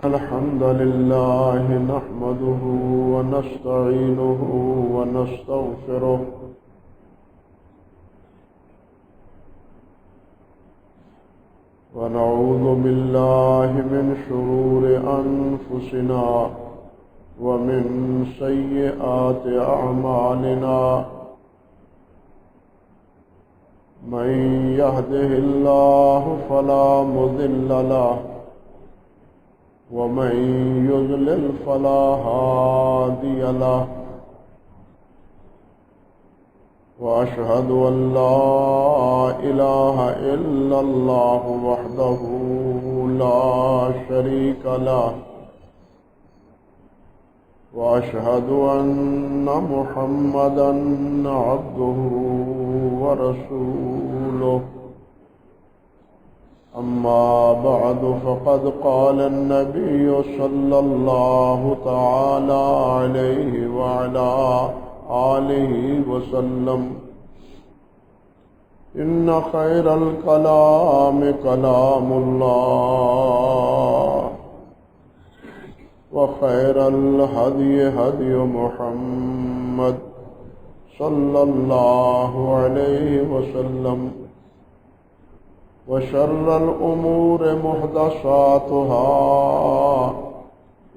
الحمد لله نحمده ونستعينه ونستغفره ونعوذ بالله من شرور أنفسنا ومن سيئات أعمالنا من يهده الله فلا مضل له ومن يضلل فلا هادي له وأشهد أن لا إله إلا الله وحده لا شريك له وأشهد أن محمدا عبده ورسوله أما بعد فقد قال النبي صلى الله تعالى عليه وعلى آله وسلم إن خير الكلام كلام الله وخير الهدي هدي محمد صلى الله عليه وسلم وشر الأمور محدثاتها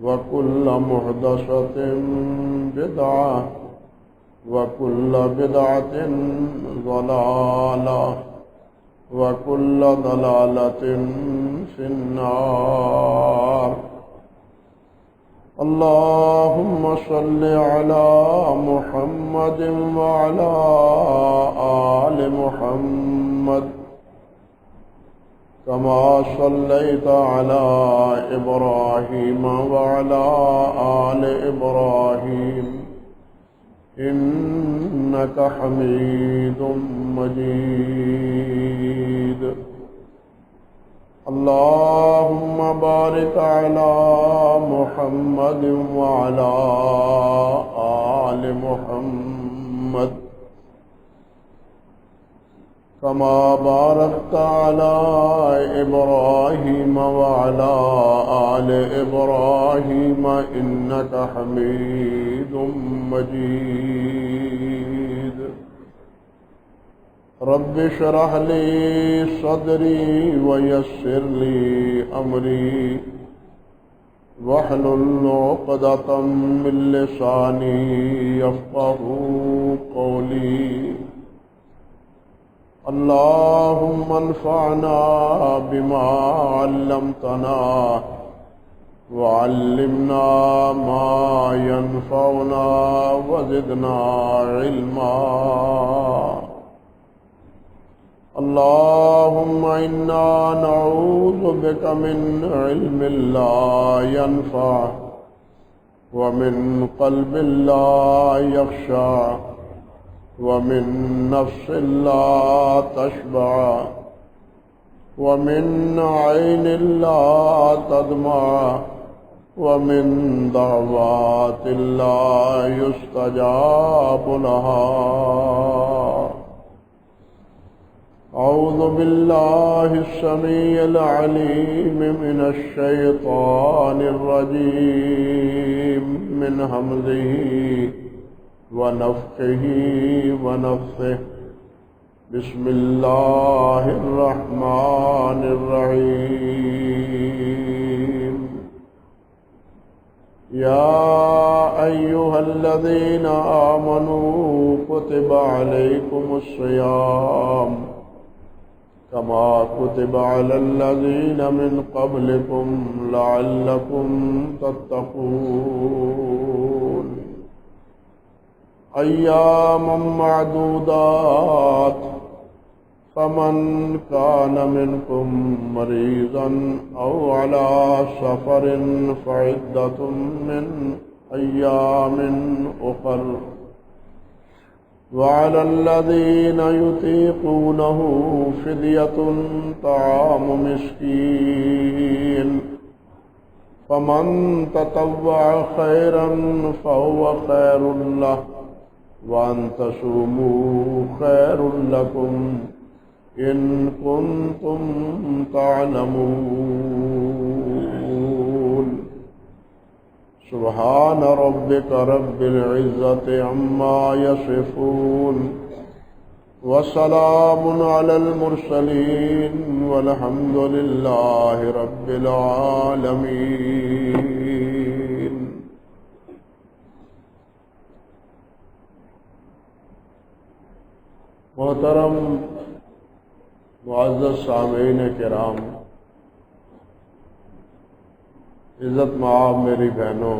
وكل محدثة بدعة وكل بدعة ضلالة وكل ضلالة في النار. اللهم صل على محمد وعلى آل محمد كما صليت على إبراهيم وعلى آل إبراهيم إنك حميد مجيد. اللهم بارك على محمد وعلى آل محمد كما باركت على إبراهيم وعلى آل إبراهيم إنك حميد مجيد. رب اشرح لي صدري ويسر لي أمري واحلل عقدة من لساني يفقهوا قولي. اللهم انفعنا بما علمتنا وعلمنا ما ينفعنا وزدنا علما. اللهم إنا نعوذ بك من علم لا ينفع ومن قلب لا يخشع ومن نفس لا تشبع ومن عين لا تدمع ومن دعوات لا يستجاب لها. أعوذ بالله السميع العليم من الشيطان الرجيم من همزه ونفخه ونفثه. بسم الله الرحمن الرحيم. يا أيها الذين آمنوا كتب عليكم الصيام كما كتب على الذين من قبلكم لعلكم تتقون. أياما معدودات فمن كان منكم مريضا أو على سفر فعدة من أيام أخر. وعلى الذين يطيقونه فدية طعام مسكين فمن تطوع خيرا فهو خير له وأن تصوموا خير لكم إن كنتم تعلمون. سبحان ربك رب العزة عما يصفون وسلام على المرسلين والحمد لله رب العالمين۔ محترم معزز سامعین کرام، عزت مآب میری بہنوں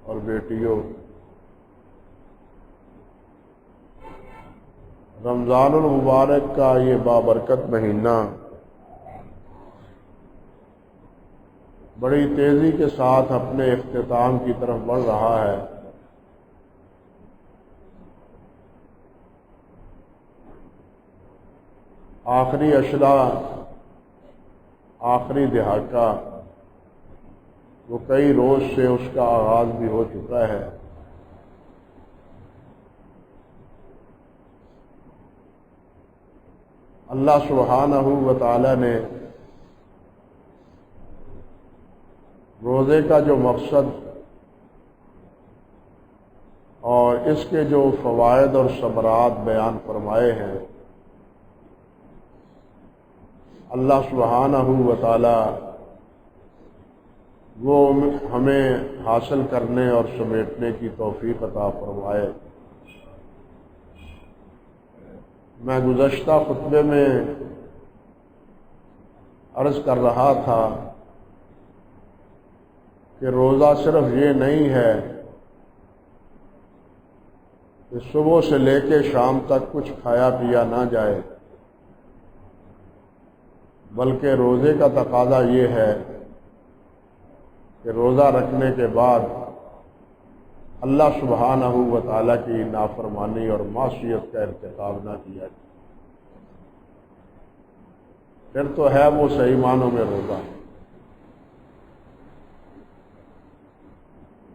اور بیٹیوں، رمضان المبارک کا یہ بابرکت مہینہ بڑی تیزی کے ساتھ اپنے اختتام کی طرف بڑھ رہا ہے۔ آخری اشرا، آخری دہاکہ، وہ کئی روز سے اس کا آغاز بھی ہو چکا ہے۔ اللہ سبحانہ و تعالی نے روزے کا جو مقصد اور اس کے جو فوائد اور ثمرات بیان فرمائے ہیں، اللہ سبحانہ و تعالی وہ ہمیں حاصل کرنے اور سمیٹنے کی توفیق عطا فرمائے۔ میں گزشتہ خطبے میں عرض کر رہا تھا کہ روزہ صرف یہ نہیں ہے کہ صبح سے لے کے شام تک کچھ کھایا پیا نہ جائے، بلکہ روزے کا تقاضا یہ ہے کہ روزہ رکھنے کے بعد اللہ سبحانہ و تعالیٰ کی نافرمانی اور معصیت کا ارتکاب نہ کیا جائے، پھر تو ہے وہ صحیح معنوں میں روزہ۔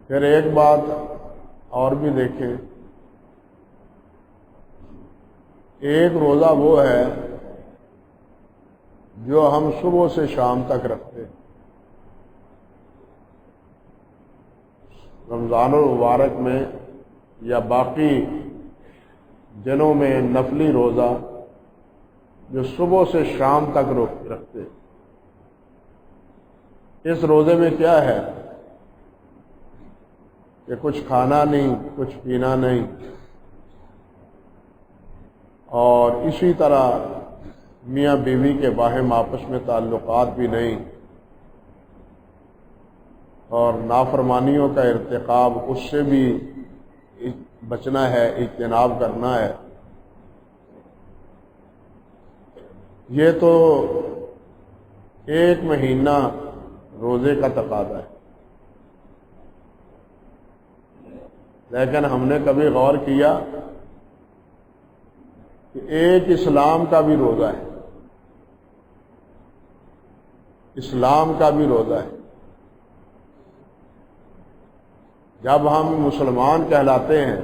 پھر ایک بات اور بھی دیکھیں، ایک روزہ وہ ہے جو ہم صبح سے شام تک رکھتے ہیں۔ رمضان المبارک میں یا باقی دنوں میں نفلی روزہ جو صبح سے شام تک رکھتے، اس روزے میں کیا ہے کہ کچھ کھانا نہیں، کچھ پینا نہیں، اور اسی طرح میاں بیوی کے باہم آپس میں تعلقات بھی نہیں، اور نافرمانیوں کا ارتکاب اس سے بھی بچنا ہے، اجتناب کرنا ہے۔ یہ تو ایک مہینہ روزے کا تقاضا ہے، لیکن ہم نے کبھی غور کیا کہ ایک اسلام کا بھی روزہ ہے، اسلام کا بھی روزہ ہے۔ جب ہم مسلمان کہلاتے ہیں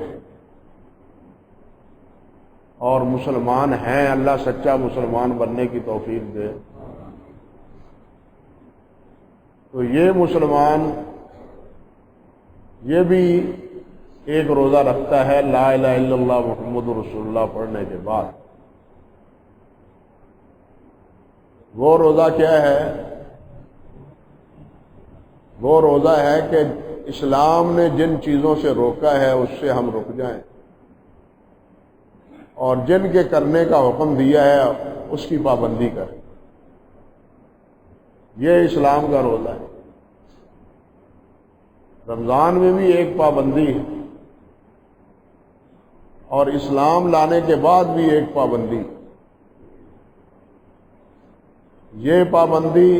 اور مسلمان ہیں، اللہ سچا مسلمان بننے کی توفیق دے، تو یہ مسلمان یہ بھی ایک روزہ رکھتا ہے لا الہ الا اللہ محمد رسول اللہ پڑھنے کے بعد۔ وہ روزہ کیا ہے؟ وہ روزہ ہے کہ اسلام نے جن چیزوں سے روکا ہے اس سے ہم رک جائیں، اور جن کے کرنے کا حکم دیا ہے اس کی پابندی کریں۔ یہ اسلام کا روزہ ہے۔ رمضان میں بھی ایک پابندی ہے، اور اسلام لانے کے بعد بھی ایک پابندی۔ یہ پابندی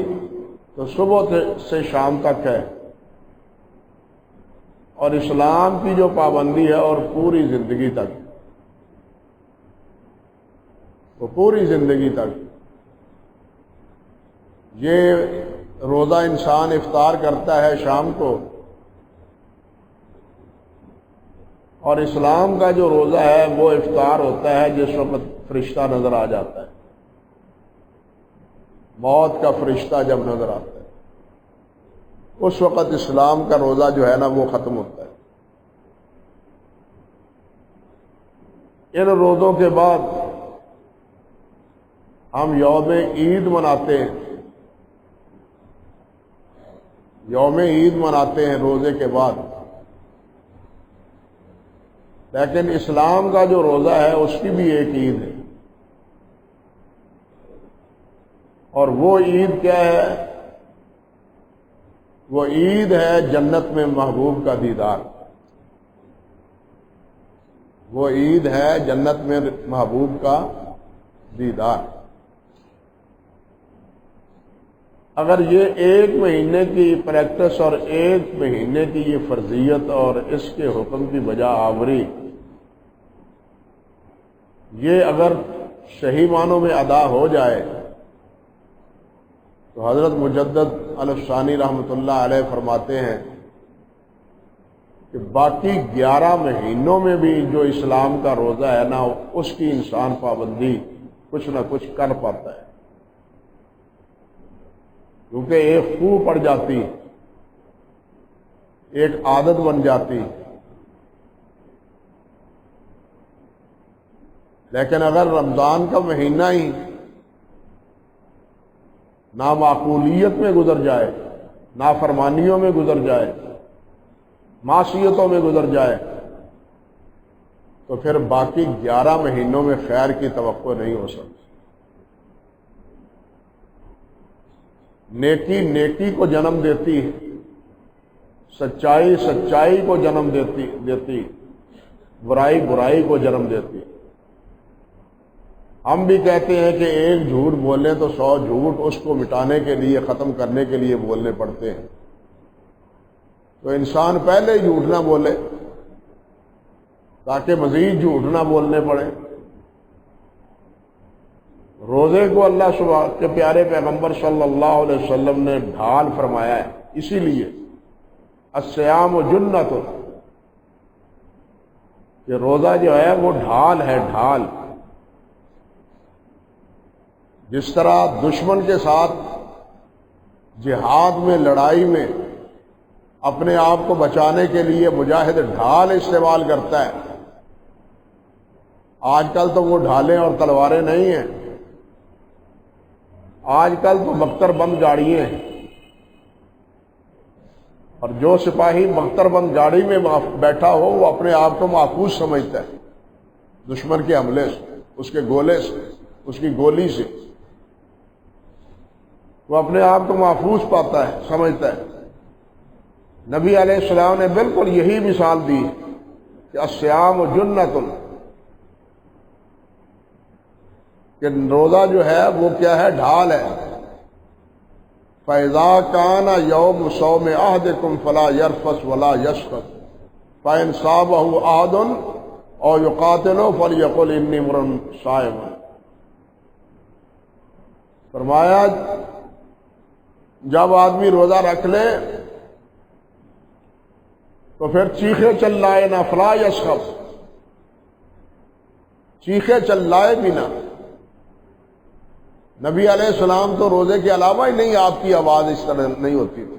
تو صبح سے شام تک ہے، اور اسلام کی جو پابندی ہے اور پوری زندگی تک، وہ پوری زندگی تک۔ یہ روزہ انسان افطار کرتا ہے شام کو، اور اسلام کا جو روزہ ہے وہ افطار ہوتا ہے جس وقت فرشتہ نظر آ جاتا ہے، موت کا فرشتہ جب نظر آتا ہے۔ اس وقت اسلام کا روزہ جو ہے نا وہ ختم ہوتا ہے۔ ان روزوں کے بعد ہم یوم عید مناتے ہیں، یوم عید مناتے ہیں روزے کے بعد، لیکن اسلام کا جو روزہ ہے اس کی بھی ایک عید ہے، اور وہ عید کیا ہے؟ وہ عید ہے جنت میں محبوب کا دیدار، وہ عید ہے جنت میں محبوب کا دیدار۔ اگر یہ ایک مہینے کی پریکٹس اور ایک مہینے کی یہ فرضیت اور اس کے حکم کی بجا آوری یہ اگر صحیح معنوں میں ادا ہو جائے تو حضرت مجدد الفسانی رحمۃ اللہ علیہ فرماتے ہیں کہ باقی 11 مہینوں میں بھی جو اسلام کا روزہ ہے نا اس کی انسان پابندی کچھ نہ کچھ کر پاتا ہے، کیونکہ ایک خو پڑ جاتی، ایک عادت بن جاتی۔ لیکن اگر رمضان کا مہینہ ہی نامعقولیت میں گزر جائے، نافرمانیوں میں گزر جائے، معصیتوں میں گزر جائے، تو پھر باقی 11 مہینوں میں خیر کی توقع نہیں ہو سکتی۔ نیکی نیکی کو جنم دیتی ہے، سچائی سچائی کو جنم دیتی، برائی برائی کو جنم دیتی۔ ہم بھی کہتے ہیں کہ ایک جھوٹ بولیں تو 100 جھوٹ اس کو مٹانے کے لیے، ختم کرنے کے لیے بولنے پڑتے ہیں، تو انسان پہلے ہی جھوٹ نہ بولے تاکہ مزید جھوٹ نہ بولنے پڑے۔ روزے کو اللہ سبحانہ کے پیارے پیغمبر صلی اللہ علیہ وسلم نے ڈھال فرمایا ہے، اسی لیے الصیام جنۃ، کہ روزہ جو ہے وہ ڈھال ہے، ڈھال۔ جس طرح دشمن کے ساتھ جہاد میں، لڑائی میں اپنے آپ کو بچانے کے لیے مجاہد ڈھال استعمال کرتا ہے، آج کل تو وہ ڈھالیں اور تلواریں نہیں ہیں، آج کل تو بختر بند گاڑیاں ہیں، اور جو سپاہی بختر بند گاڑی میں بیٹھا ہو وہ اپنے آپ کو محفوظ سمجھتا ہے دشمن کے حملے سے، اس کے گولے سے، اس کی گولی سے، وہ اپنے آپ کو محفوظ پاتا ہے، سمجھتا ہے۔ نبی علیہ السلام نے بالکل یہی مثال دی کہ الصیام جنۃ، کہ روزہ جو ہے وہ کیا ہے؟ ڈھال ہے۔ فَإِذَا كَانَ يَوْمُ صَوْمِ أَحَدِكُمْ فَلَا يَرْفَثْ وَلَا يَسْخَطْ فَإِنْ صَابَهُ أَحَدٌ أَوْ يُقَاتِلُهُ فَلْيَقُلْ إِنِّي امْرُؤٌ صَائِمٌ۔ فرمایا جب آدمی روزہ رکھ لے تو پھر چیخے چلائے نہ، فلا یسخط، چیخے چلائے بھی نہ۔ نبی علیہ السلام تو روزے کے علاوہ ہی نہیں، آپ کی آواز اس طرح نہیں ہوتی تھی۔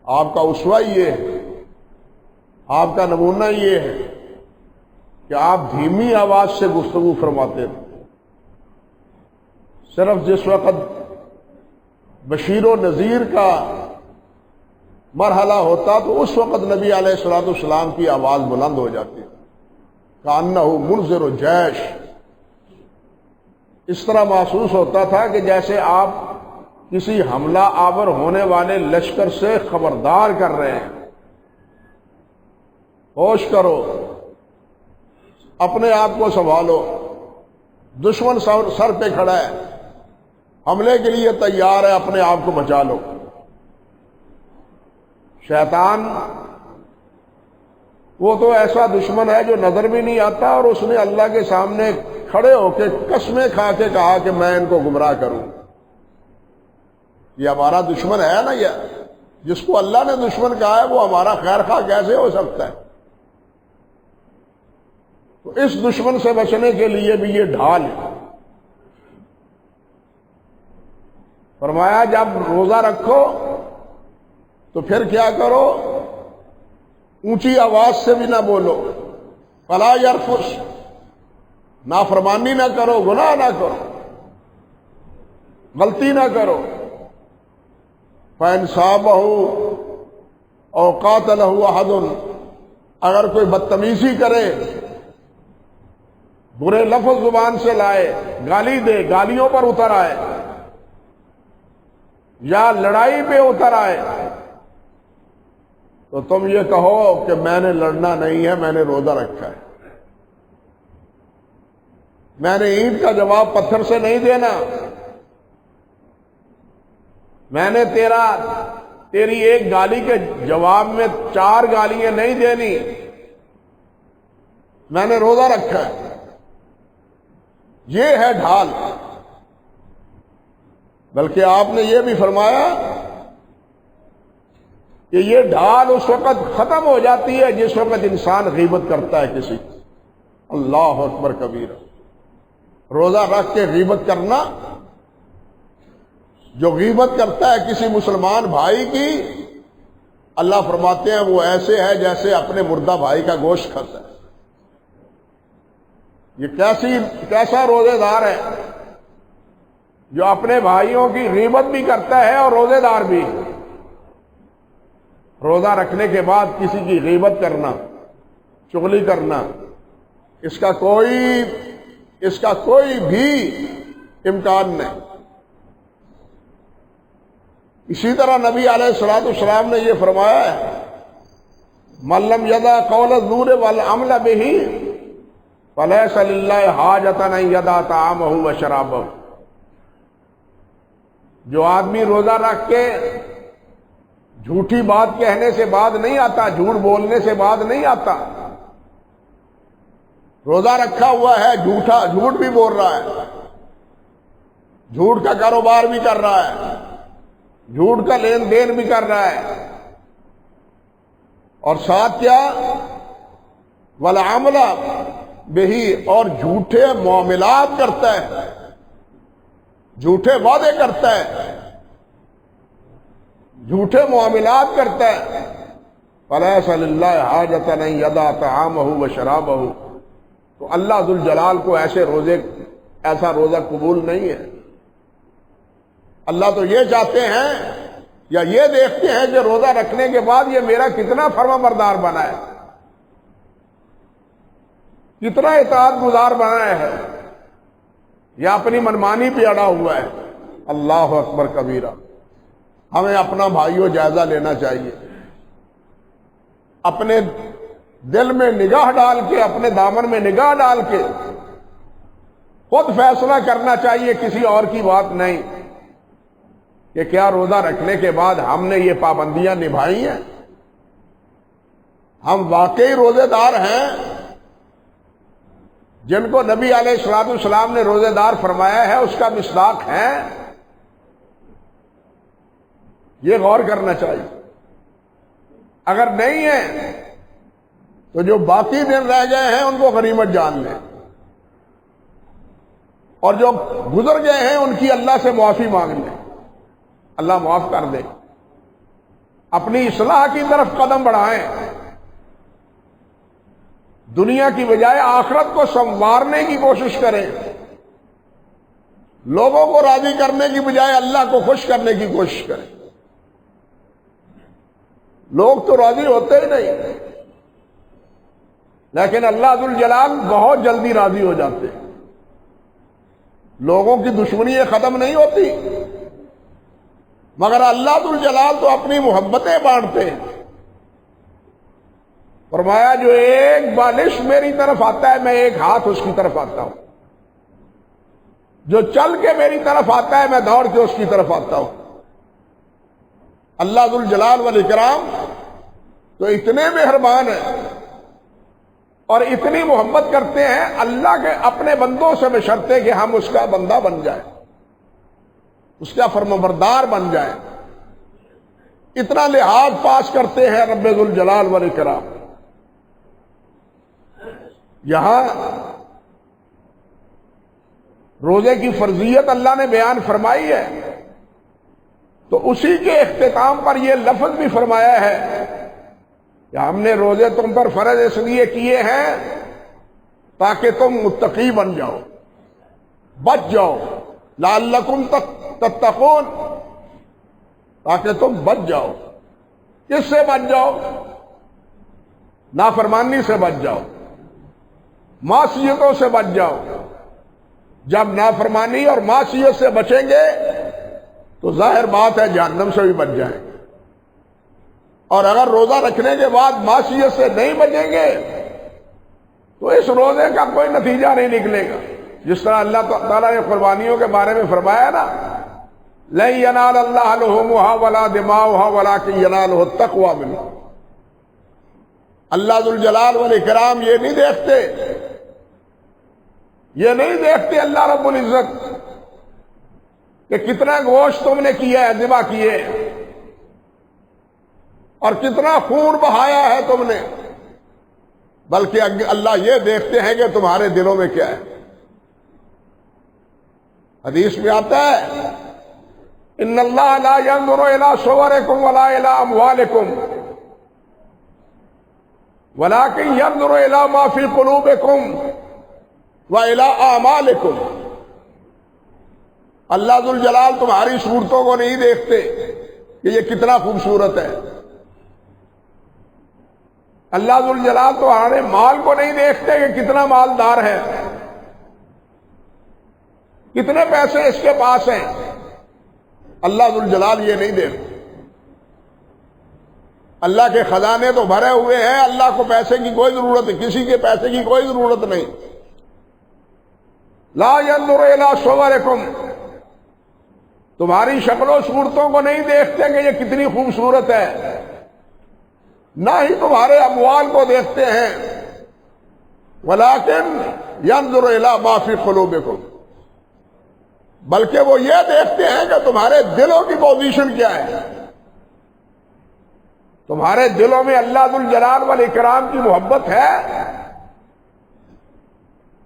آپ کا اسوہ یہ ہے، آپ کا نمونہ یہ ہے کہ آپ دھیمی آواز سے گفتگو فرماتے تھے۔ صرف جس وقت بشیر و نذیر کا مرحلہ ہوتا تو اس وقت نبی علیہ السلام کی آواز بلند ہو جاتی، کأنہ منذر جیش، اس طرح محسوس ہوتا تھا کہ جیسے آپ کسی حملہ آور ہونے والے لشکر سے خبردار کر رہے ہیں، ہوش کرو، اپنے آپ کو سنبھالو، دشمن سر پہ کھڑا ہے، حملے کے لیے تیار ہے، اپنے آپ کو بچا لو۔ شیطان وہ تو ایسا دشمن ہے جو نظر بھی نہیں آتا، اور اس نے اللہ کے سامنے کھڑے ہو کے قسمیں کھا کے کہا کہ میں ان کو گمراہ کروں۔ یہ ہمارا دشمن ہے نا، یہ جس کو اللہ نے دشمن کہا ہے وہ ہمارا خیر خواہ کیسے ہو سکتا ہے؟ تو اس دشمن سے بچنے کے لیے بھی یہ ڈھال ہے۔ فرمایا جب روزہ رکھو تو پھر کیا کرو؟ اونچی آواز سے بھی نہ بولو، فلا یرفس، نافرمانی نہ کرو، گناہ نہ کرو، غلطی نہ کرو۔ فَإِنْ صَابَهُ أَوْ قَاتَلَهُ أَحَدٌ، اگر کوئی بدتمیزی کرے، برے لفظ زبان سے لائے، گالی دے، گالیوں پر اتر آئے، یا لڑائی پہ اتر آئے، تو تم یہ کہو کہ میں نے لڑنا نہیں ہے، میں نے روزہ رکھا ہے، میں نے اینٹ کا جواب پتھر سے نہیں دینا، میں نے تیری ایک گالی کے جواب میں 4 گالیاں نہیں دینی، میں نے روزہ رکھا ہے۔ یہ ہے ڈھال۔ بلکہ آپ نے یہ بھی فرمایا کہ یہ ڈھال اس وقت ختم ہو جاتی ہے جس وقت انسان غیبت کرتا ہے کسی کی۔ اللہ اکبر کبیرہ۔ روزہ رکھ کے غیبت کرنا، جو غیبت کرتا ہے کسی مسلمان بھائی کی، اللہ فرماتے ہیں وہ ایسے ہے جیسے اپنے مردہ بھائی کا گوشت کھاتا ہے۔ یہ کیسا روزے دار ہے جو اپنے بھائیوں کی غیبت بھی کرتا ہے اور روزے دار بھی۔ روزہ رکھنے کے بعد کسی کی غیبت کرنا، چغلی کرنا، اس کا کوئی بھی امکان نہیں۔ اسی طرح نبی علیہ الصلوۃ والسلام نے یہ فرمایا ہے، من لم یدع قول الزور والعمل به فلیس للہ حاجۃ ان یدع طعامہ وشرابہ۔ جو آدمی روزہ رکھ کے جھوٹی بات کہنے سے بعد نہیں آتا، جھوٹ بولنے سے بعد نہیں آتا، روزہ رکھا ہوا ہے، جھوٹ بھی بول رہا ہے، جھوٹ کا کاروبار بھی کر رہا ہے، جھوٹ کا لین دین بھی کر رہا ہے، اور ساتھ کیا؟ والعمل بہی، اور جھوٹے معاملات کرتا ہے، جھوٹے وعدے کرتا ہے، جھوٹے معاملات کرتا ہے، فلیس للہ حاجۃ ان یدع طعامہ وشرابہ، تو اللہ ذوالجلال کو ایسا روزہ قبول نہیں ہے۔ اللہ تو یہ چاہتے ہیں یا یہ دیکھتے ہیں کہ روزہ رکھنے کے بعد یہ میرا کتنا فرما بردار بنا ہے، کتنا اطاعت گزار بنا ہے، یا اپنی منمانی پہ اڑا ہوا ہے۔ اللہ اکبر کبیرہ۔ ہمیں اپنا بھائیوں جائزہ لینا چاہیے، اپنے دل میں نگاہ ڈال کے، اپنے دامن میں نگاہ ڈال کے خود فیصلہ کرنا چاہیے، کسی اور کی بات نہیں، کہ کیا روزہ رکھنے کے بعد ہم نے یہ پابندیاں نبھائی ہیں؟ ہم واقعی روزے دار ہیں جن کو نبی علیہ الصلوۃ والسلام نے روزے دار فرمایا ہے، اس کا مصداق ہے؟ یہ غور کرنا چاہیے۔ اگر نہیں ہے تو جو باقی دن رہ گئے ہیں ان کو غنیمت جان لیں، اور جو گزر گئے ہیں ان کی اللہ سے معافی مانگ لیں، اللہ معاف کر دے۔ اپنی اصلاح کی طرف قدم بڑھائیں، دنیا کی بجائے آخرت کو سنوارنے کی کوشش کریں، لوگوں کو راضی کرنے کی بجائے اللہ کو خوش کرنے کی کوشش کریں۔ لوگ تو راضی ہوتے ہی نہیں، لیکن اللہ ذوالجلال بہت جلدی راضی ہو جاتے ہیں۔ لوگوں کی دشمنی ختم نہیں ہوتی، مگر اللہ ذوالجلال تو اپنی محبتیں بانٹتے ہیں۔ فرمایا جو ایک بالش میری طرف آتا ہے میں ایک ہاتھ اس کی طرف آتا ہوں، جو چل کے میری طرف آتا ہے میں دوڑ کے اس کی طرف آتا ہوں۔ اللہ ذوالجلال والاکرام تو اتنے مہربان ہیں اور اتنی محبت کرتے ہیں، اللہ کے اپنے بندوں سے بشرطے کہ ہم اس کا بندہ بن جائیں، اس کا فرمانبردار بن جائیں، اتنا لحاظ پاس کرتے ہیں رب ذوالجلال والاکرام۔ یہاں روزے کی فرضیت اللہ نے بیان فرمائی ہے، تو اسی کے اختتام پر یہ لفظ بھی فرمایا ہے کہ ہم نے روزے تم پر فرض اس لیے کیے ہیں تاکہ تم متقی بن جاؤ، بچ جاؤ، لعلکم تتقون، تاکہ تم بچ جاؤ۔ کس سے بچ جاؤ؟ نافرمانی سے بچ جاؤ، معصیتوں سے بچ جاؤ۔ جب نافرمانی اور معصیت سے بچیں گے تو ظاہر بات ہے جہنم سے بھی بچ جائیں گے، اور اگر روزہ رکھنے کے بعد معصیت سے نہیں بچیں گے تو اس روزے کا کوئی نتیجہ نہیں نکلے گا۔ جس طرح اللہ تعالیٰ نے قربانیوں کے بارے میں فرمایا نا، لَن يَنَالَ اللَّهَ لُحُومُهَا وَلَا دِمَاؤُهَا وَلَٰكِن يَنَالُهُ التَّقْوَىٰ مِنكُمْ۔ اللہ ذوالجلال والاکرام یہ نہیں دیکھتے اللہ رب العزت کہ کتنا گوشت تم نے کیا ہے، ذبح کیے، اور کتنا خون بہایا ہے تم نے، بلکہ اللہ یہ دیکھتے ہیں کہ تمہارے دلوں میں کیا ہے۔ حدیث میں آتا ہے ان اللہ لا ينظر الى صورکم ولا الى اموالکم ولكن ينظر الى ما في قلوبکم وَإِلَىٰ أَعْمَالِكُمْ۔ اللہ ذوالجلال تمہاری صورتوں کو نہیں دیکھتے کہ یہ کتنا خوبصورت ہے، اللہ ذوالجلال تمہارے مال کو نہیں دیکھتے کہ کتنا مالدار ہے، کتنے پیسے اس کے پاس ہیں، اللہ ذوالجلال یہ نہیں دیکھتے۔ اللہ کے خزانے تو بھرے ہوئے ہیں، اللہ کو پیسے کی کوئی ضرورت نہیں، کسی کے پیسے کی کوئی ضرورت نہیں۔ لا ينظر الى صورکم، تمہاری شکل و صورتوں کو نہیں دیکھتے کہ یہ کتنی خوبصورت ہے، نہ ہی تمہارے اموال کو دیکھتے ہیں، ولكن ينظر الى ما في قلوبکم، بلکہ وہ یہ دیکھتے ہیں کہ تمہارے دلوں کی پوزیشن کیا ہے۔ تمہارے دلوں میں اللہ ذوالجلال والاکرام کی محبت ہے؟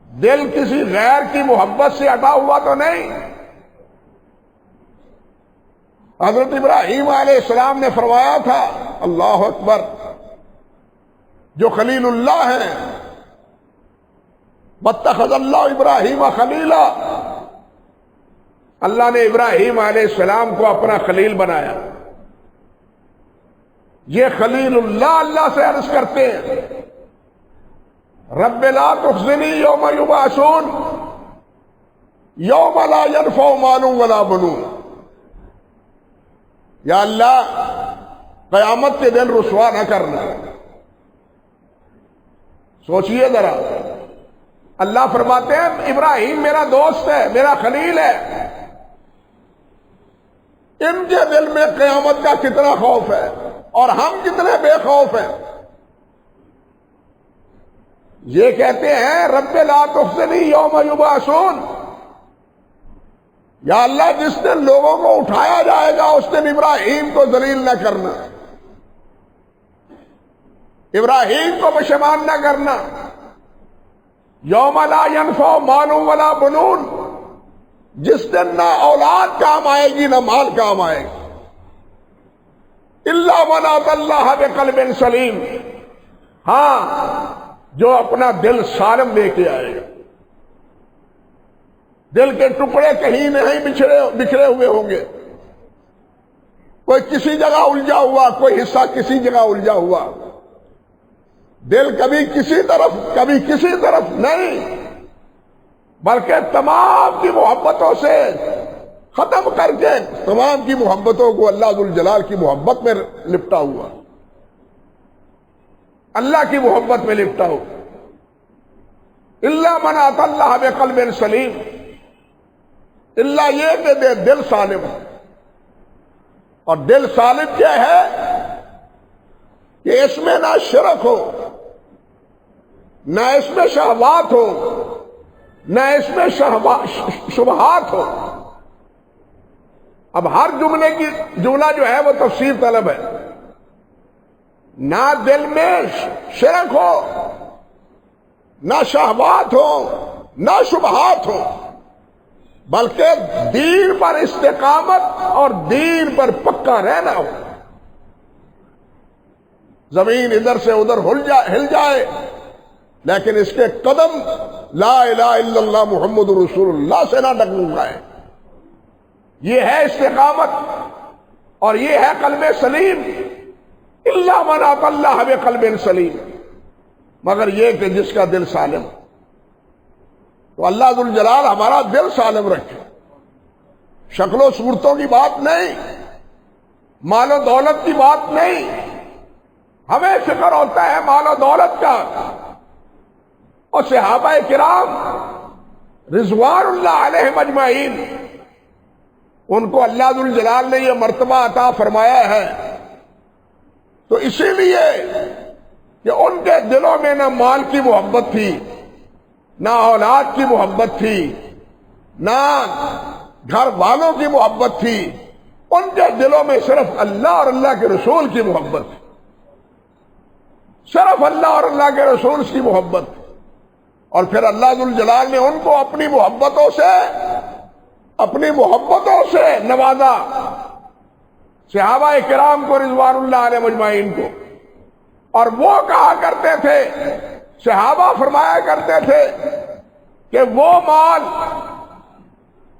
دل کسی غیر کی محبت سے ہٹا ہوا تو نہیں؟ حضرت ابراہیم علیہ السلام نے فرمایا تھا، اللہ اکبر، جو خلیل اللہ ہیں، واتخذ اللہ ابراہیم خلیلا، اللہ نے ابراہیم علیہ السلام کو اپنا خلیل بنایا۔ یہ خلیل اللہ سے عرض کرتے ہیں، رب لا تخزنی یوم یبعثون یوم لا ينفع مال ولا بنون، یا اللہ قیامت کے دن رسوا نہ کرنا۔ سوچئے ذرا، اللہ فرماتے ہیں ابراہیم میرا دوست ہے، میرا خلیل ہے، ان کے دل میں قیامت کا کتنا خوف ہے، اور ہم کتنے بے خوف ہیں۔ یہ کہتے ہیں رب لا تخزنی یوم یبعثون، یا اللہ جس دن لوگوں کو اٹھایا جائے گا اس دن ابراہیم کو ذلیل نہ کرنا، ابراہیم کو پشیمان نہ کرنا۔ یوم لا ينفع مال ولا بنون، جس دن نہ اولاد کام آئے گی نہ مال کام آئے گا، الا من اتى اللہ بقلب سلیم، ہاں جو اپنا دل سالم لے کے آئے گا۔ دل کے ٹکڑے کہیں نہیں بکھرے ہوئے ہوں گے، کوئی کسی جگہ الجھا ہوا، کوئی حصہ کسی جگہ الجھا ہوا، دل کبھی کسی طرف کبھی کسی طرف نہیں، بلکہ تمام کی محبتوں سے ختم کر کے تمام کی محبتوں کو اللہ ذوالجلال کی محبت میں لپٹا ہوا، اللہ کی محبت میں لپٹا ہو۔ الا من اتى اللہ بقلب سلیم، اللہ یہ کہ دل سالم ہو، اور دل سالم کیا ہے کہ اس میں نہ شرک ہو، نہ اس میں شہوات ہو، نہ اس میں شبہات ہو۔ اب ہر جملہ جو ہے وہ تفسیر طلب ہے۔ نہ دل میں شرک ہو، نہ شہوات ہو، نہ شبہات ہو، بلکہ دین پر استقامت اور دین پر پکا رہنا ہو. زمین ادھر سے ادھر ہل جائے لیکن اس کے قدم لا الہ الا اللہ محمد رسول اللہ سے نہ ڈگمگائے. یہ ہے استقامت اور یہ ہے قلب سلیم. الا من اتى اللہ بقلب سلیم، مگر یہ کہ جس کا دل سالم. تو اللہ ذوالجلال ہمارا دل سالم رکھے. شکل و صورتوں کی بات نہیں، مال و دولت کی بات نہیں. ہمیں فکر ہوتا ہے مال و دولت کا. اور صحابہ کرام رضوان اللہ علیہم اجمعین، ان کو اللہ ذوالجلال نے یہ مرتبہ عطا فرمایا ہے تو اسی لیے کہ ان کے دلوں میں نہ مال کی محبت تھی، نہ اولاد کی محبت تھی، نہ گھر والوں کی محبت تھی. ان کے دلوں میں صرف اللہ اور اللہ کے رسول کی محبت تھی. صرف اللہ اور اللہ کے رسول کی محبت تھی. اور پھر اللہ ذوالجلال نے ان کو اپنی محبتوں سے نوازا. صحابہ کرام کو رضوان اللہ علیہ مجمعین کو. اور وہ کہا کرتے تھے، صحابہ فرمایا کرتے تھے کہ وہ مال،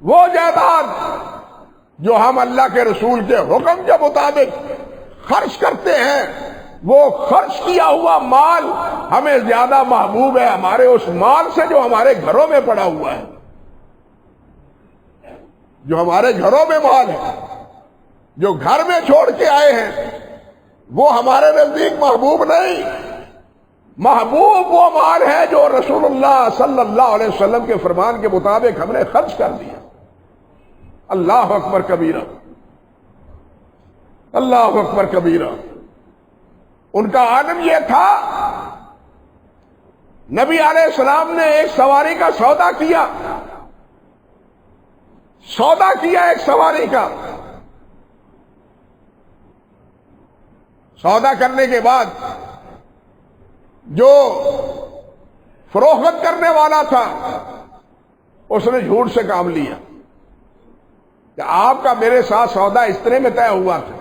وہ جائیداد جو ہم اللہ کے رسول کے حکم کے مطابق خرچ کرتے ہیں، وہ خرچ کیا ہوا مال ہمیں زیادہ محبوب ہے ہمارے اس مال سے جو ہمارے گھروں میں پڑا ہوا ہے. جو ہمارے گھروں میں مال ہے، جو گھر میں چھوڑ کے آئے ہیں، وہ ہمارے نزدیک محبوب نہیں. محبوب وہ مال ہے جو رسول اللہ صلی اللہ علیہ وسلم کے فرمان کے مطابق ہم نے خرچ کر دیا. اللہ اکبر کبیرہ، اللہ اکبر کبیرہ. ان کا عالم یہ تھا، نبی علیہ السلام نے ایک سواری کا سودا کیا ایک سواری کا. سودا کرنے کے بعد جو فروخت کرنے والا تھا اس نے جھوٹ سے کام لیا کہ آپ کا میرے ساتھ سودا اتنے میں طے ہوا تھا.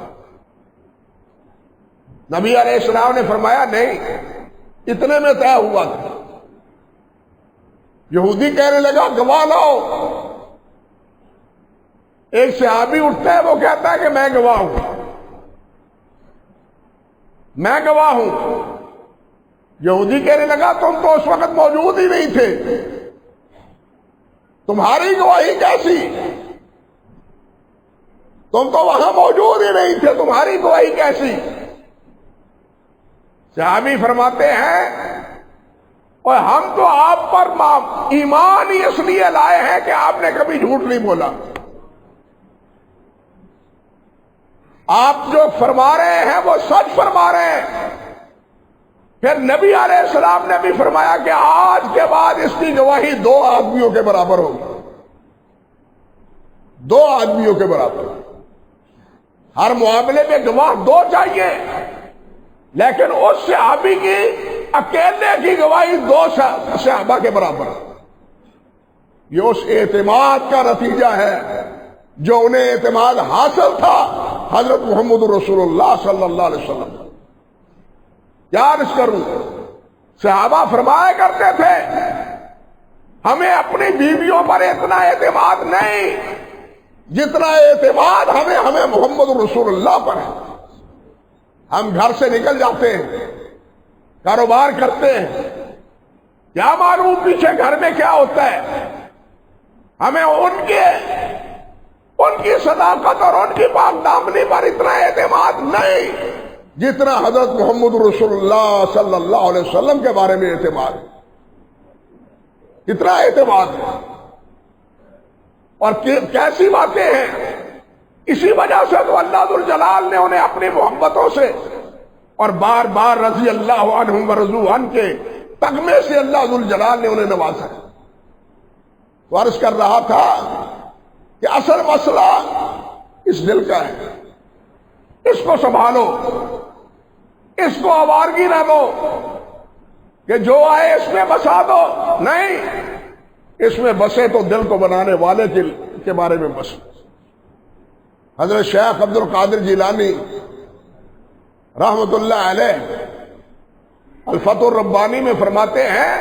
نبی علیہ السلام نے فرمایا نہیں، اتنے میں طے ہوا تھا. یہودی کہنے لگا گواہ لاؤ. ایک صحابی اٹھتا ہے، وہ کہتا ہے کہ میں گواہ ہوں، میں گواہ ہوں. یہودی کہنے لگا تم تو اس وقت موجود ہی نہیں تھے، تمہاری گواہی کیسی؟ تم تو وہاں موجود ہی نہیں تھے، تمہاری گواہی کیسی؟ صحابی فرماتے ہیں اور ہم تو آپ پر ایمان ہی اس لیے لائے ہیں کہ آپ نے کبھی جھوٹ نہیں بولا. آپ جو فرما رہے ہیں وہ سچ فرما رہے ہیں. پھر نبی علیہ السلام نے بھی فرمایا کہ آج کے بعد اس کی گواہی 2 آدمیوں کے برابر ہوگی. 2 آدمیوں کے برابر. ہر معاملے میں گواہ 2 چاہیے، لیکن اس صحابی کی اکیلے کی گواہی 2 صحابہ کے برابر. یہ اس اعتماد کا نتیجہ ہے جو انہیں اعتماد حاصل تھا حضرت محمد رسول اللہ صلی اللہ علیہ وسلم. کیا عرض کروں، صحابہ فرمایا کرتے تھے ہمیں اپنی بیویوں پر اتنا اعتماد نہیں جتنا اعتماد ہمیں محمد رسول اللہ پر ہے. ہم گھر سے نکل جاتے ہیں، کاروبار کرتے ہیں، کیا معلوم پیچھے گھر میں کیا ہوتا ہے. ہمیں ان کی صداقت اور ان کی پاک دامنی پر اتنا اعتماد نہیں جتنا حضرت محمد رسول اللہ صلی اللہ علیہ وسلم کے بارے میں اعتماد ہے. اتنا اعتماد ہے. اور کیسی باتیں ہیں. اسی وجہ سے تو اللہ ذوالجلال نے انہیں اپنی محبتوں سے اور بار بار رضی اللہ عنہم ورضوا عنہ کے تغمے سے اللہ ذوالجلال نے انہیں نوازا. تو عرض کر رہا تھا کہ اصل مسئلہ اس دل کا ہے. اس کو سنبھالو، اس کو آوارگی نہ دو کہ جو آئے اس میں بسا دو. نہیں، اس میں بسے تو دل کو بنانے والے کے بارے میں بسے۔ حضرت شیخ عبد القادر جیلانی رحمت اللہ علیہ الفتح الربانی میں فرماتے ہیں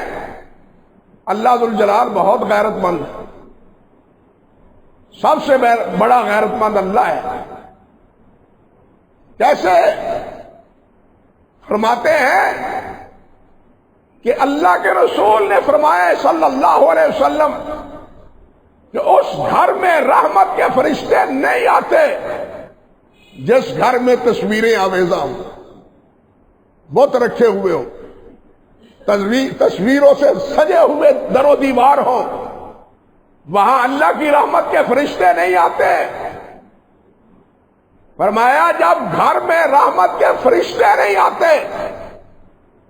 اللہ ذوالجلال بہت غیرت مند ہے، سب سے بڑا غیرت مند اللہ ہے۔ کیسے؟ فرماتے ہیں کہ اللہ کے رسول نے فرمایا صلی اللہ علیہ وسلم کہ اس گھر میں رحمت کے فرشتے نہیں آتے جس گھر میں تصویریں آویزاں ہوں، بت رکھے ہوئے ہوں، تصویروں سے سجے ہوئے در و دیوار ہوں، وہاں اللہ کی رحمت کے فرشتے نہیں آتے۔ فرمایا جب گھر میں رحمت کے فرشتے نہیں آتے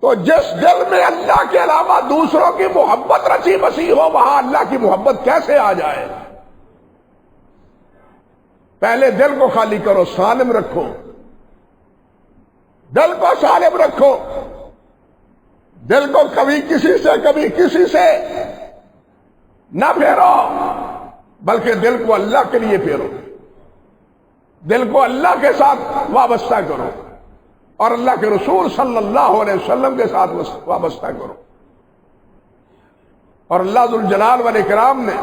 تو جس دل میں اللہ کے علاوہ دوسروں کی محبت رچی بسی ہو وہاں اللہ کی محبت کیسے آ جائے؟ پہلے دل کو خالی کرو، سالم رکھو، دل کو سالم رکھو، دل کو کبھی کسی سے نہ پھیرو، بلکہ دل کو اللہ کے لیے پھیرو، دل کو اللہ کے ساتھ وابستہ کرو اور اللہ کے رسول صلی اللہ علیہ وسلم کے ساتھ وابستہ کرو۔ اور اللہ ذوالجلال والاکرام نے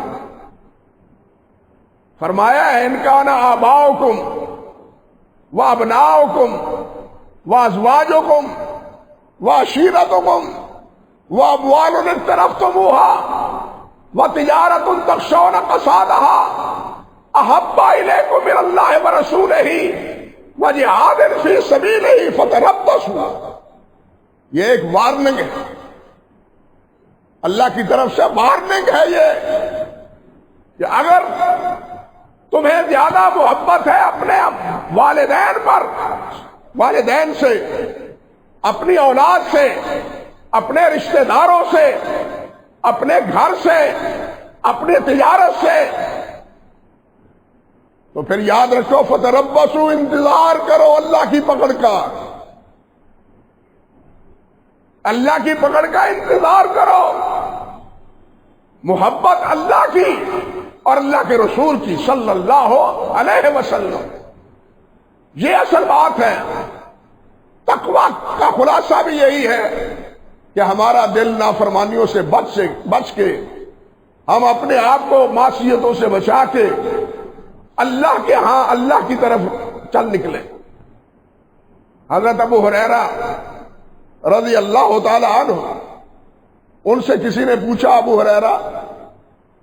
فرمایا ہے ان کان آباؤکم وابناؤکم وازواجکم وعشیرتکم واموال اقترفتموها وتجارۃ تخشون کسادها احب الیکم من اللہ ورسولہ وجہاد فی سبیلہ فتربصوا۔ یہ ایک وارننگ ہے، اللہ کی طرف سے وارننگ ہے یہ کہ اگر تمہیں زیادہ محبت ہے اپنے والدین پر، والدین سے، اپنی اولاد سے، اپنے رشتہ داروں سے، اپنے گھر سے، اپنی تجارت سے، تو پھر یاد رکھو فتربصوا، انتظار کرو اللہ کی پکڑ کا، اللہ کی پکڑ کا انتظار کرو۔ محبت اللہ کی اور اللہ کے رسول کی صلی اللہ علیہ وسلم، یہ اصل بات ہے۔ تقویٰ کا خلاصہ بھی یہی ہے کہ ہمارا دل نافرمانیوں سے بچ کے ہم اپنے آپ کو معصیتوں سے بچا کے اللہ کے ہاں اللہ کی طرف چل نکلے۔ حضرت ابو ہریرہ رضی اللہ تعالی عنہ، ان سے کسی نے پوچھا ابو ہریرہ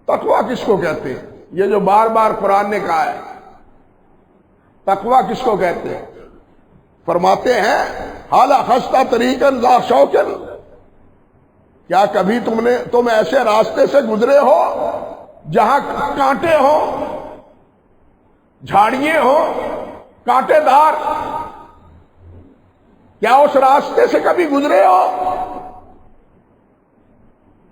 تقویٰ کس کو کہتے ہیں؟ یہ جو بار بار قرآن نے کہا ہے تقویٰ کس کو کہتے ہیں؟ فرماتے ہیں حالا خستہ طریقن ذا شوکن، کیا کبھی تم ایسے راستے سے گزرے ہو جہاں کانٹے ہوں، جھاڑیے ہوں، کانٹے دار؟ کیا اس راستے سے کبھی گزرے ہو؟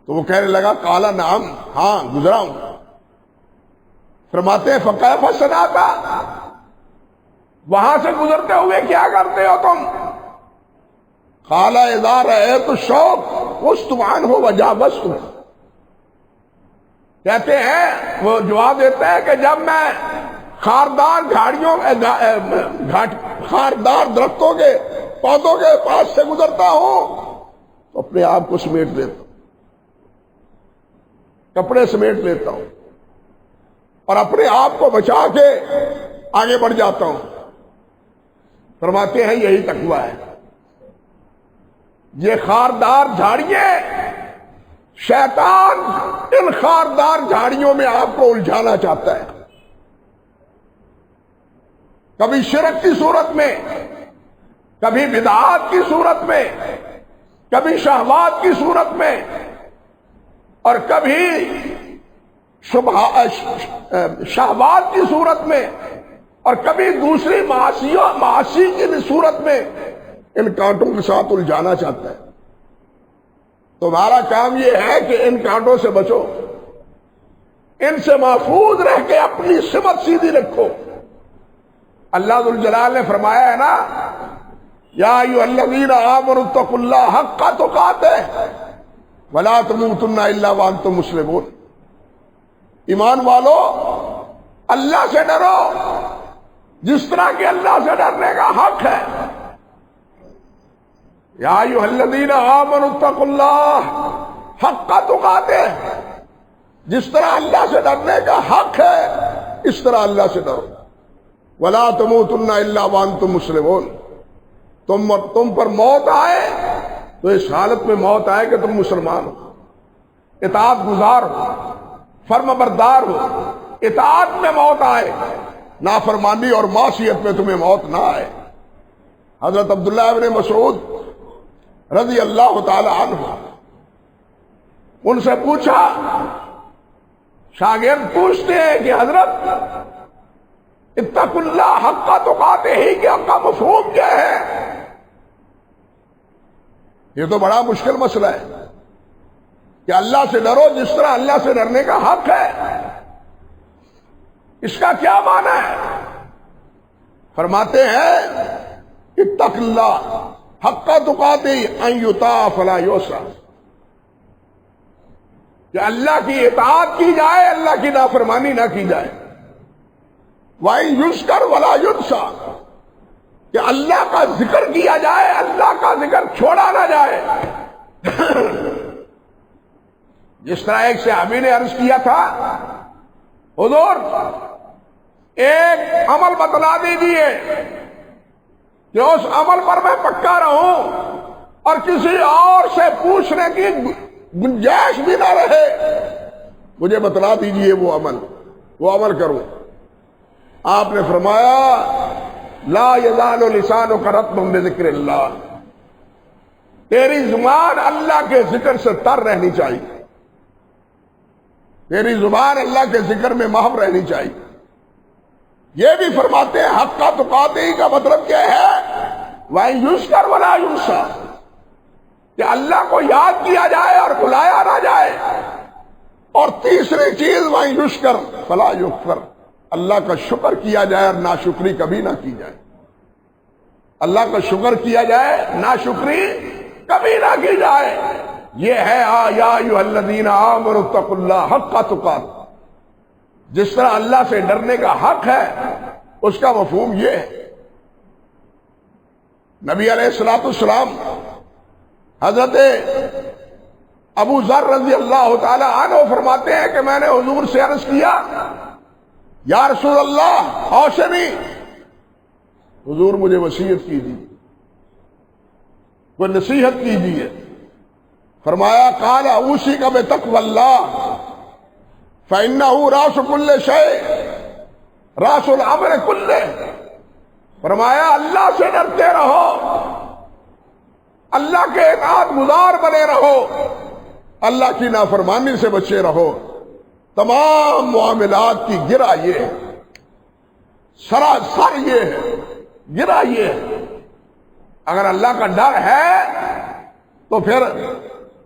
تو وہ کہنے لگا کالا نعم، ہاں گزرا ہوں۔ فرماتے ہیں فکیف صنعت، وہاں سے گزرتے ہوئے کیا کرتے ہو تم؟ قال اذا رأيت الشوق وسط عنه وجاوزت، کہتے ہیں وہ جواب دیتے ہیں کہ جب میں خاردار درختوں کے پودوں کے پاس سے گزرتا ہوں تو اپنے آپ کو سمیٹ لیتا ہوں، کپڑے سمیٹ لیتا ہوں اور اپنے آپ کو بچا کے آگے بڑھ جاتا ہوں۔ فرماتے ہیں یہی تقویٰ ہے۔ یہ خاردار جھاڑیاں، شیطان ان خاردار جھاڑیوں میں آپ کو الجھانا چاہتا ہے، کبھی شرک کی صورت میں، کبھی بدعات کی صورت میں، کبھی شہوات کی صورت میں، اور کبھی شہوات کی صورت میں، اور کبھی دوسری معاصی کی صورت میں ان کانٹوں کے ساتھ الجھانا چاہتا ہے۔ تمہارا کام یہ ہے کہ ان کانٹوں سے بچو، ان سے محفوظ رہ کے اپنی سمت سیدھی رکھو۔ اللہ ذوالجلال نے فرمایا ہے نا یا ایھا الذین آمنوا اتقوا اللہ حق تقاتہ ولا تموتن الا وانتم مسلمون۔ ایمان والو اللہ سے ڈرو جس طرح کہ اللہ سے ڈرنے کا حق ہے. یا ایھا الذین آمنوا اتقوا اللہ حق تقاتہ، جس طرح اللہ سے ڈرنے کا حق ہے اس طرح اللہ سے ڈرو. ولا تموتن الا وانتم مسلمون، تم پر موت آئے تو اس حالت میں موت آئے کہ تم مسلمان ہو، اطاعت گزار ہو، فرم بردار ہو. اطاعت میں موت آئے، نافرمانی اور معصیت میں تمہیں موت نہ آئے. حضرت عبداللہ ابن مسعود رضی اللہ تعالی عنہ، ان سے پوچھا، شاگرد پوچھتے ہیں کہ حضرت اتقوا اللہ حق تقاتہ ہی کے حق کا مفہوم کیا ہے؟ یہ تو بڑا مشکل مسئلہ ہے کہ اللہ سے ڈرو جس طرح اللہ سے ڈرنے کا حق ہے. اس کا کیا معنی ہے؟ فرماتے ہیں اتق اللہ حق تقاتہ ان یطاع فلا یعصى، کہ اللہ کی اطاعت کی جائے، اللہ کی نافرمانی نہ کی جائے. وَإِن يُذْكَرْ وَلَا يُنْسَى، کہ اللہ کا ذکر کیا جائے، اللہ کا ذکر چھوڑا نہ جائے. جس طرح ایک صحابی نے عرض کیا تھا، حضور ایک عمل بتلا دیجیے کہ اس عمل پر میں پکا رہوں اور کسی اور سے پوچھنے کی گنجائش بھی نہ رہے. مجھے بتلا دیجیے وہ عمل کروں. آپ نے فرمایا لا یزال لسانک رطبا بذکر اللہ، تیری زبان اللہ کے ذکر سے تر رہنی چاہیے، تیری زبان اللہ کے ذکر میں محو رہنی چاہیے. یہ بھی فرماتے ہیں حق تقاتہ کا مطلب کیا ہے؟ وَإِن يُذْكَرْ وَلَا يُنْسَى، کہ اللہ کو یاد کیا جائے اور بلایا نہ جائے. اور تیسری چیز وَإِن يُشْكَرْ فَلَا يُكْفَرْ، اللہ کا شکر کیا جائے اور ناشکری کبھی نہ کی جائے. اللہ کا شکر کیا جائے، ناشکری کبھی نہ کی جائے. یہ ہے یا ایھا الذین آمنوا اتقوا اللہ حق تقاتہ، جس طرح اللہ سے ڈرنے کا حق ہے اس کا مفہوم یہ ہے. نبی علیہ الصلوۃ والسلام حضرت ابو ذر رضی اللہ تعالی عنہ فرماتے ہیں کہ میں نے حضور سے عرض کیا یا رسول اللہ اوصنی، حضور مجھے وصیت کیجیے، کوئی نصیحت کیجیے. فرمایا قال اوصیک بتقوی اللہ فإنہ راس کل شیء راس الامر کلہ. فرمایا اللہ سے ڈرتے رہو، اللہ کے اطاعت گزار بنے رہو، اللہ کی نافرمانی سے بچے رہو. تمام معاملات کی گرہ یہ ہے، سراسر یہ ہے، گرہ یہ ہے. اگر اللہ کا ڈر ہے تو پھر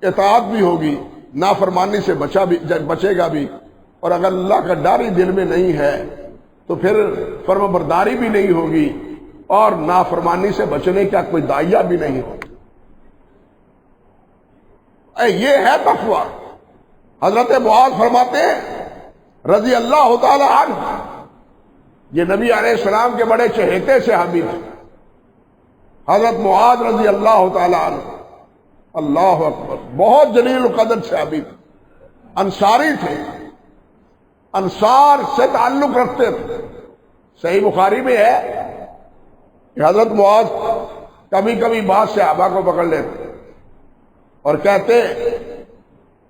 اطاعت بھی ہوگی، نافرمانی سے بچے گا بھی. اور اگر اللہ کا ڈر ہی دل میں نہیں ہے تو پھر فرم برداری بھی نہیں ہوگی اور نافرمانی سے بچنے کا کوئی داعیہ بھی نہیں ہوگا. یہ ہے تقویٰ. حضرت معاذ فرماتے ہیں رضی اللہ تعالی عنہ، یہ نبی علیہ السلام کے بڑے چہیتے صحابی تھے. حضرت معاذ رضی اللہ تعالی عنہ، اللہ اکبر، بہت جلیل القدر صحابی تھے، انصاری تھے، انصار سے تعلق رکھتے تھے. صحیح بخاری میں ہے کہ حضرت معاذ کبھی کبھی بعض صحابہ کو پکڑ لیتے اور کہتے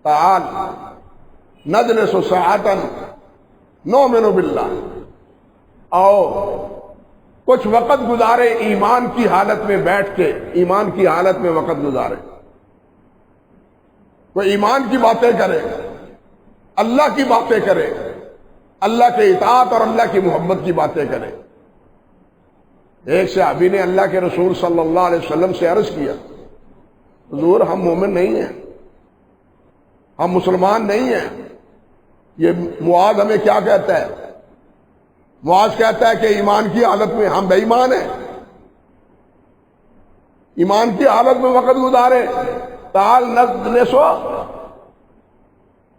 تعال نجلس ساعتا نؤمن باللہ، آؤ کچھ وقت گزارے ایمان کی حالت میں بیٹھ کے، ایمان کی حالت میں وقت گزارے. کوئی ایمان کی باتیں کرے، اللہ کی باتیں کرے، اللہ کے اطاعت اور اللہ کی محبت کی باتیں کرے. ایک صحابی نے اللہ کے رسول صلی اللہ علیہ وسلم سے عرض کیا، حضور ہم مومن نہیں ہیں، ہم مسلمان نہیں ہیں. یہ معاذ ہمیں کیا کہتا ہے؟ معاذ کہتا ہے کہ ایمان کی حالت میں ہم بے ایمان ہیں، ایمان کی حالت میں وقت گزارے. تعال نجلس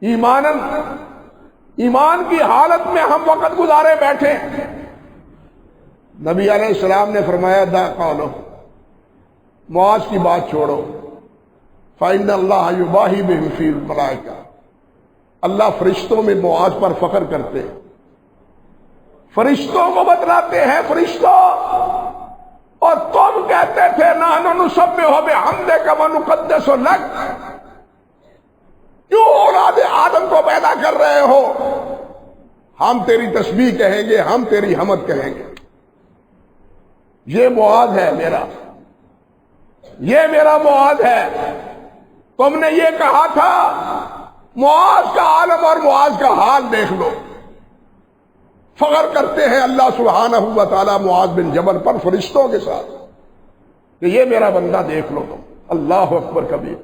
ایمانا، ایمان کی حالت میں ہم وقت گزارے بیٹھے. نبی علیہ السلام نے فرمایا دا قولو، معاذ کی بات چھوڑو، فإن اللہ یباہی بہم فی الملائکہ، اللہ فرشتوں میں معاذ پر فخر کرتے، فرشتوں کو بتلاتے ہیں فرشتوں. اور تم کہتے تھے نحن نسبح بحمدک ونقدس لک، کیوں اولاد آدم کو پیدا کر رہے ہو؟ ہم تیری تسبیح کہیں گے، ہم تیری حمد کہیں گے. یہ معاذ ہے میرا، یہ میرا معاذ ہے. تم نے یہ کہا تھا، معاذ کا عالم اور معاذ کا حال دیکھ لو. فخر کرتے ہیں اللہ سبحانہ و تعالی معاذ بن جبل پر فرشتوں کے ساتھ کہ یہ میرا بندہ دیکھ لو تم. اللہ اکبر کبیر.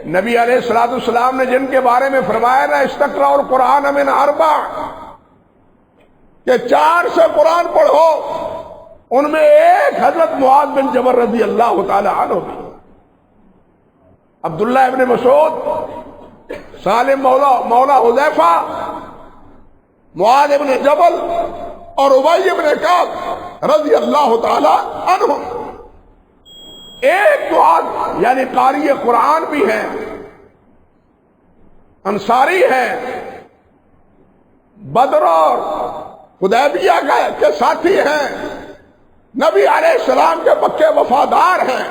نبی علیہ الصلوۃ والسلام نے جن کے بارے میں فرمایا نا استقرأوا القرآن من اربع، کہ 4 سے قرآن پڑھو، ان میں ایک حضرت معاذ بن جبل رضی اللہ تعالی عنہ بھی. عبداللہ ابن مسعود، سالم مولا حذیفہ، معاذ ابن جبل اور ابی ابن کعب رضی اللہ تعالی عنہ. ایک معاذ یعنی قاری قرآن بھی ہیں، انصاری ہیں، بدر اور حدیبیہ کے ساتھی ہیں، نبی علیہ السلام کے پکے وفادار ہیں.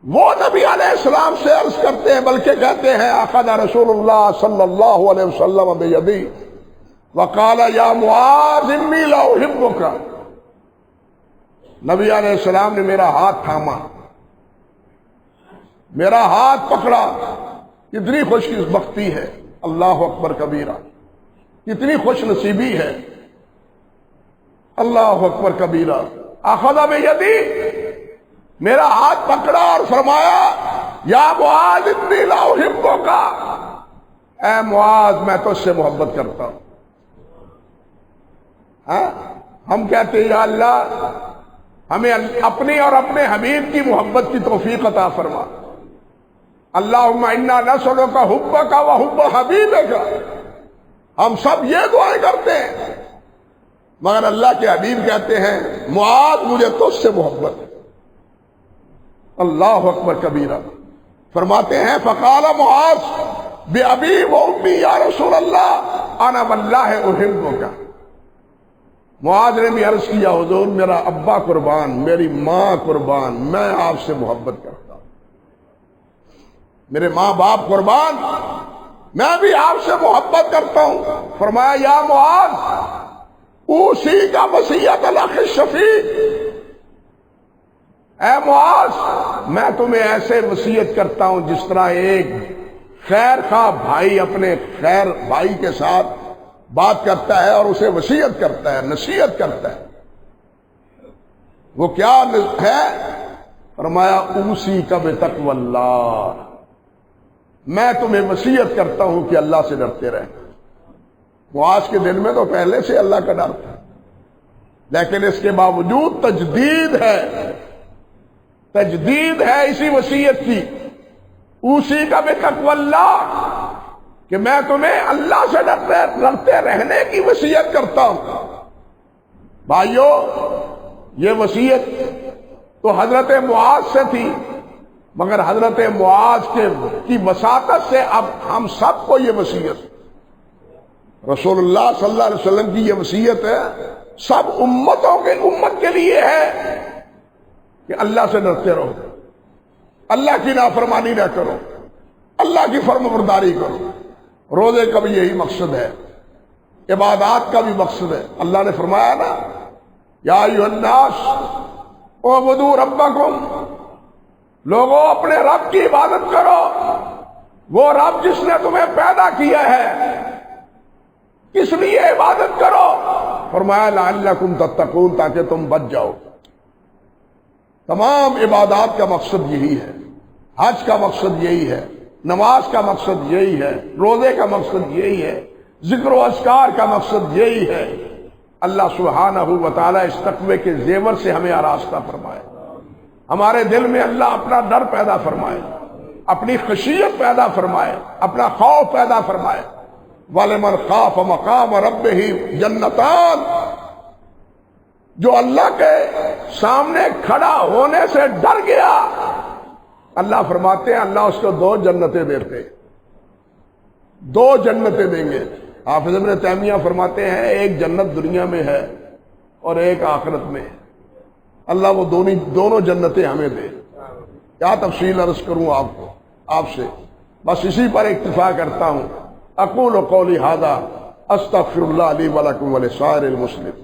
وہ نبی علیہ السلام سے عرض کرتے ہیں، بلکہ کہتے ہیں اخذ رسول اللہ صلی اللہ علیہ وسلم بیدی وقال یا معاذ انی لا احبک. نبی علیہ السلام نے میرا ہاتھ تھاما، میرا ہاتھ پکڑا. کتنی خوش بختی ہے، اللہ اکبر کبیرہ، کتنی خوش نصیبی ہے، اللہ اکبر کبیرہ. اخذ بیدی، میرا ہاتھ پکڑا اور فرمایا یا معاذ انی لا احبک، اے معاذ میں تو اس سے محبت کرتا ہوں. ہم کہتے ہیں یا اللہ ہمیں اپنی اور اپنے حبیب کی محبت کی توفیق عطا فرما. اللہم انا نسألک حبک و حب حبیبک. ہم سب یہ دعائیں کرتے ہیں، مگر اللہ کے حبیب کہتے ہیں معاذ مجھے تو اس سے محبت ہے. اللہ اکبر کبیرہ. فرماتے ہیں فقال معاذ بأبی و امی یا رسول اللہ انا واللہ احبک. معاذ نے بھی عرض کیا حضور میرا ابا قربان، میری ماں قربان، میں آپ سے محبت کرتا ہوں. میرے ماں باپ قربان، میں بھی آپ سے محبت کرتا ہوں. فرمایا یا معاذ اوصی کا وصیت الاخ الشفیق، اے معاذ میں تمہیں ایسے وصیت کرتا ہوں جس طرح ایک خیر خواہ بھائی اپنے خیر بھائی کے ساتھ بات کرتا ہے اور اسے وصیت کرتا ہے، نصیحت کرتا ہے. وہ کیا ہے؟ فرمایا اوصی کا بتقوی اللہ، میں تمہیں وصیت کرتا ہوں کہ اللہ سے ڈرتے رہیں. معاذ کے دل میں تو پہلے سے اللہ کا ڈر تھا، لیکن اس کے باوجود تجدید ہے اسی وصیت کی. اوصی کا بتقوی اللہ، کہ میں تمہیں اللہ سے ڈرتے رہنے کی وصیت کرتا ہوں. بھائیو یہ وصیت تو حضرت معاذ سے تھی، مگر حضرت معاذ کی وساطت سے اب ہم سب کو یہ وصیت، رسول اللہ صلی اللہ علیہ وسلم کی یہ وصیت ہے، سب امت کے لیے ہے کہ اللہ سے ڈرتے رہو، اللہ کی نافرمانی نہ کرو، اللہ کی فرمانبرداری کرو. روزے کا بھی یہی مقصد ہے، عبادات کا بھی مقصد ہے. اللہ نے فرمایا نا یا ایھا الناس اعبدوا ربکم، لوگوں اپنے رب کی عبادت کرو، وہ رب جس نے تمہیں پیدا کیا ہے. کس لیے عبادت کرو؟ فرمایا لعلکم تتقون، تاکہ تم بچ جاؤ. تمام عبادات کا مقصد یہی ہے، حج کا مقصد یہی ہے، نماز کا مقصد یہی ہے، روزے کا مقصد یہی ہے، ذکر و اذکار کا مقصد یہی ہے. اللہ سبحانہ و تعالیٰ اس تقوی کے زیور سے ہمیں آراستہ فرمائے، ہمارے دل میں اللہ اپنا ڈر پیدا فرمائے، اپنی خشیت پیدا فرمائے، اپنا خوف پیدا فرمائے. وَلِمَنْ خَافَ مَقَامَ رَبِّهِ جَنَّتَانِ، جو اللہ کے سامنے کھڑا ہونے سے ڈر گیا، اللہ فرماتے ہیں اللہ اس کو 2 جنتیں دیتے، 2 جنتیں دیں گے۔ حافظ ابن تیمیہ فرماتے ہیں ایک جنت دنیا میں ہے اور ایک آخرت میں ہے، اللہ وہ دونوں جنتیں ہمیں دے۔ کیا تفصیل عرض کروں آپ سے، بس اسی پر اکتفا کرتا ہوں۔ اقول قولی ھذا استغفر اللہ لی ولکم ولسائر المسلمین۔